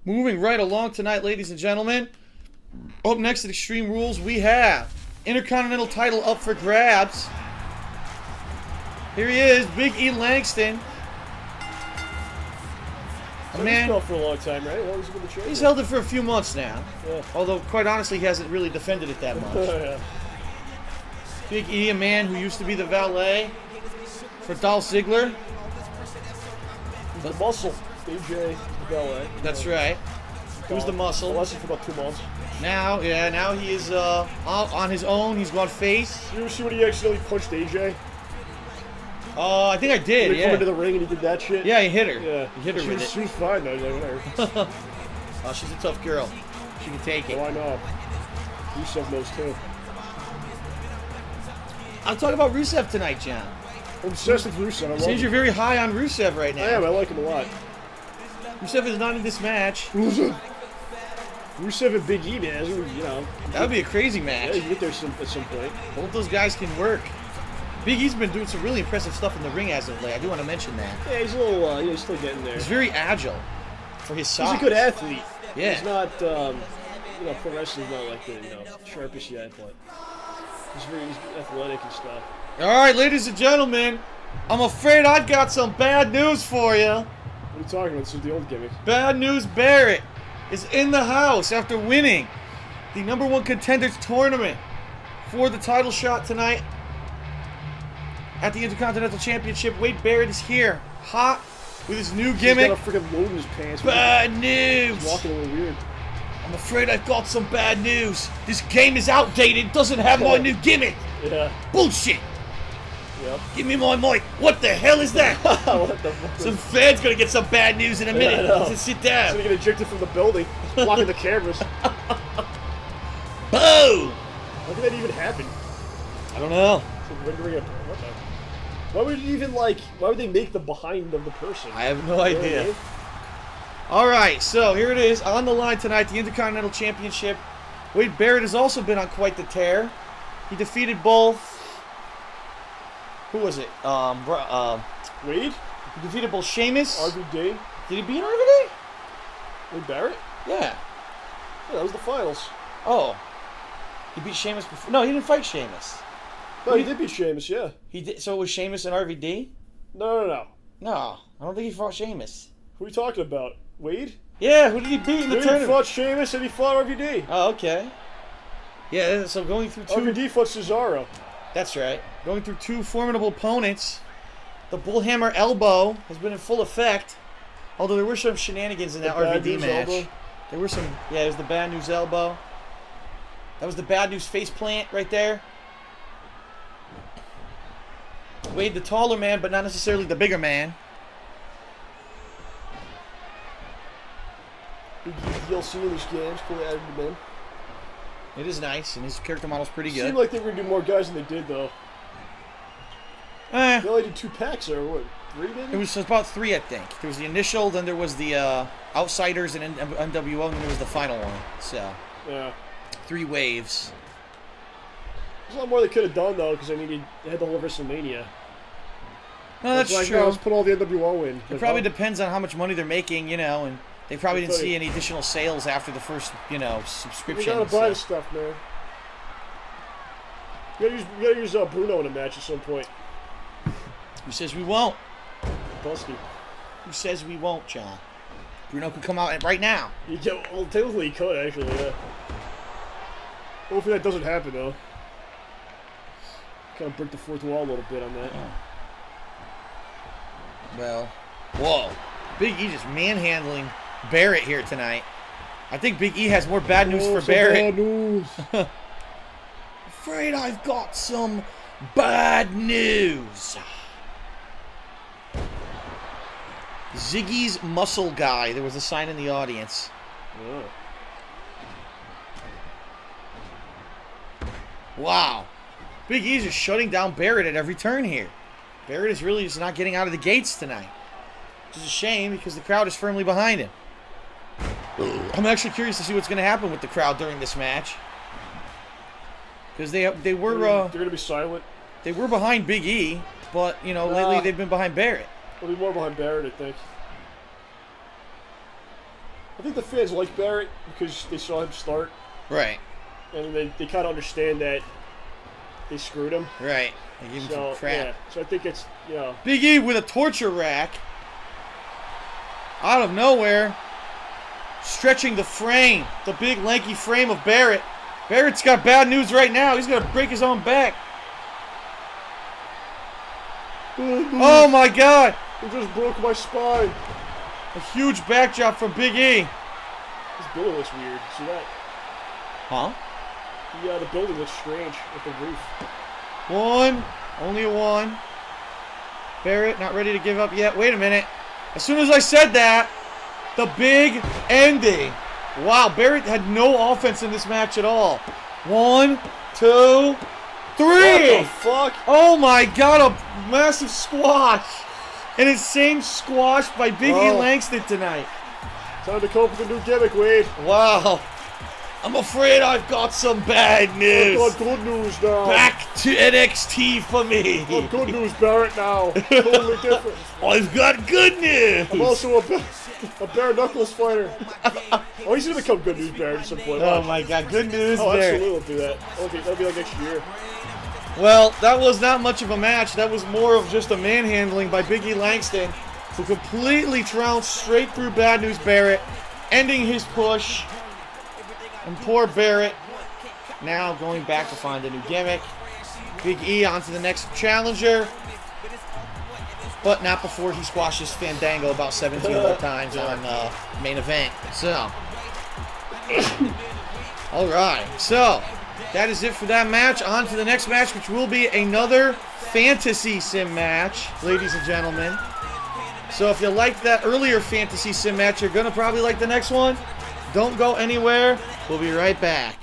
Moving right along tonight, ladies and gentlemen. Up next at Extreme Rules, we have Intercontinental title up for grabs. Here he is, Big E Langston. So he's been for a long time, right? How long has he been the champion? He's held it for a few months now. Yeah. Although, quite honestly, he hasn't really defended it that much. Yeah. Big E, a man who used to be the valet for Dolph Ziggler. He's the muscle, DJ, the valet. That's right. He was the muscle. Muscle for about 2 months. Now, yeah, now he is on his own. He's gone face. You ever see when he accidentally punched AJ? I think I did, He come into the ring and he did that shit? Yeah, he hit her. Yeah. He hit her with it. She was fine, though. Whatever. Oh, she's a tough girl. She can take it. Oh, I know. Rusev knows, too. I'll talk about Rusev tonight, John. I'm obsessed with Rusev. I love Seems you're very high on Rusev right now. I am. I like him a lot. Rusev is not in this match. Rusev and Big E, man. You know. That would be a crazy match. Yeah, you can get there at some point. Both those guys can work. Big E's been doing some really impressive stuff in the ring as of late. I do want to mention that. Yeah, he's a little, he's still getting there. He's very agile for his size. He's a good athlete. Yeah. He's not, you know, pro wrestling's not like the, you know, sharpest yet, but he's athletic and stuff. All right, ladies and gentlemen, I'm afraid I've got some bad news for you. What are you talking about? This is the old gimmick. Bad news, Barrett is in the house after winning the #1 Contenders Tournament for the title shot tonight at the Intercontinental Championship. Wade Barrett is here, hot, with his new gimmick. He's got a freaking load in his pants. Bad news! He's walking a little weird. I'm afraid I've got some bad news. This game is outdated, doesn't have my new gimmick. Yeah. Bullshit! Yep. Give me my mic. What the hell is that? What the fuck? Some fan's gonna get some bad news in a minute. Yeah, I know. Just sit down. He's gonna get ejected from the building, blocking the cameras. Boom! How did that even happen? I don't know. Why would it even, like, why would they make the behind of the person? I have no idea. Alright, so here it is. On the line tonight, the Intercontinental Championship. Wade Barrett has also been on quite the tear. He defeated both... Who was it? Wade? He defeated both Sheamus. RVD? Did he beat RVD? Wade Barrett? Yeah. Yeah, that was the finals. Oh. He beat Sheamus before... No, he didn't fight Sheamus. No, he did beat Sheamus, yeah. He did. So it was Sheamus and RVD? No. No, I don't think he fought Sheamus. Who are you talking about? Wade? Yeah, who did he beat in the tournament? He fought Sheamus and he fought RVD. Oh, okay. Yeah, so going through two... RVD fought Cesaro. That's right. Going through two formidable opponents. The Bullhammer Elbow has been in full effect. Although there were some shenanigans in that RVD match. Elbow. There were some... Yeah, it was the Bad News Elbow. That was the Bad News face plant right there. Wade the taller man, but not necessarily the bigger man. Big DLC in these games, cool added him in. It is nice, and his character model's pretty good. Seemed like they were going to do more guys than they did, though. They only did 2 packs, or what, 3 maybe? It was about 3, I think. There was the initial, then there was the Outsiders and NWO, and then there was the final one. So, yeah. 3 waves. There's a lot more they could have done, though, because they had the whole WrestleMania. No, that's like, true. No, let's put all the NWO in. It probably depends on how much money they're making, you know, and they probably didn't see any additional sales after the first, you know, subscription. You gotta buy the stuff, man. You gotta use Bruno in a match at some point. Who says we won't? Busty. Who says we won't, John? Bruno could come out right now. Well, technically he could, actually, yeah. Hopefully that doesn't happen, though. Kind of break the fourth wall a little bit on that. Oh. Well, whoa. Big E just manhandling Barrett here tonight. I think Big E has more bad news for Barrett. Bad news. Afraid I've got some bad news. Ziggy's muscle guy. There was a sign in the audience. Oh. Wow. Big E's just shutting down Barrett at every turn here. Barrett is really just not getting out of the gates tonight. Which is a shame because the crowd is firmly behind him. I'm actually curious to see what's going to happen with the crowd during this match. Because they were... they're going to be silent. They were behind Big E, but, you know, lately they've been behind Barrett. They'll be more behind Barrett, I think. I think the fans like Barrett because they saw him start. Right. And they kind of understand that they screwed him. Right. They gave him some crap. Yeah, so I think it's, you know. Big E with a torture rack. Out of nowhere. Stretching the frame. The big lanky frame of Barrett. Barrett's got bad news right now. He's going to break his own back. Oh my God. He just broke my spine. A huge back drop from Big E. This building looks weird. See that? Huh? Yeah, the building looks strange with the roof. One. Only a one. Barrett not ready to give up yet. Wait a minute. As soon as I said that, the big ending. Wow, Barrett had no offense in this match at all. 1, 2, 3. What the fuck? Oh my God, a massive squash. An insane squash by Big E Langston tonight. Time to come up with a new gimmick, Wade. Wow. I'm afraid I've got some bad news. I've got good news now. Back to NXT for me. I've got good news, Barrett, now. Totally different. I've got good news. I'm also a bare knuckles fighter. Oh, he's gonna become good news, Barrett, at some point. Oh my God, good news, Oh, Barrett. absolutely, we'll do that. Okay, that'll be like next year. Well, that was not much of a match. That was more of just a manhandling by Big E Langston, who completely trounced straight through Bad News Barrett, ending his push. And poor Barrett now going back to find a new gimmick. Big E on to the next challenger. But not before he squashes Fandango about 17 more times on main event. So, alright. So, that is it for that match. On to the next match, which will be another fantasy sim match, ladies and gentlemen. So if you liked that earlier fantasy sim match, you're going to probably like the next one. Don't go anywhere. We'll be right back.